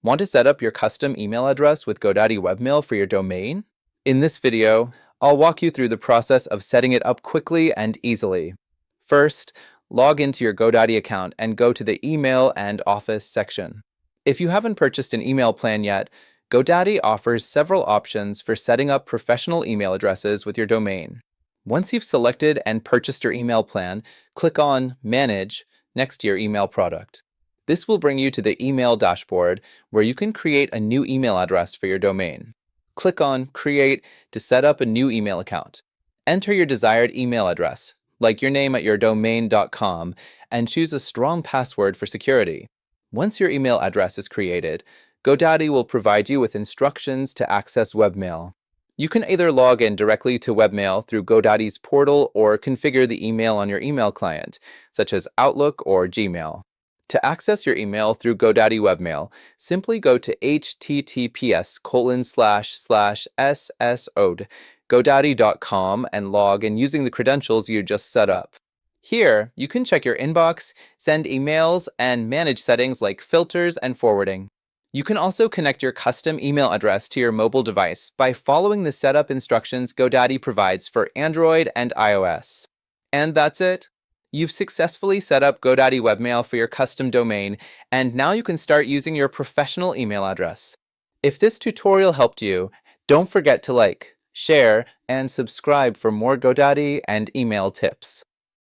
Want to set up your custom email address with GoDaddy Webmail for your domain? In this video, I'll walk you through the process of setting it up quickly and easily. First, log into your GoDaddy account and go to the Email and Office section. If you haven't purchased an email plan yet, GoDaddy offers several options for setting up professional email addresses with your domain. Once you've selected and purchased your email plan, click on Manage next to your email product. This will bring you to the email dashboard where you can create a new email address for your domain. Click on Create to set up a new email account. Enter your desired email address, like your name at yourdomain.com, and choose a strong password for security. Once your email address is created, GoDaddy will provide you with instructions to access webmail. You can either log in directly to webmail through GoDaddy's portal or configure the email on your email client, such as Outlook or Gmail. To access your email through GoDaddy Webmail, simply go to https://ssode.godaddy.com and log in using the credentials you just set up. Here, you can check your inbox, send emails, and manage settings like filters and forwarding. You can also connect your custom email address to your mobile device by following the setup instructions GoDaddy provides for Android and iOS. And that's it. You've successfully set up GoDaddy Webmail for your custom domain, and now you can start using your professional email address. If this tutorial helped you, don't forget to like, share, and subscribe for more GoDaddy and email tips.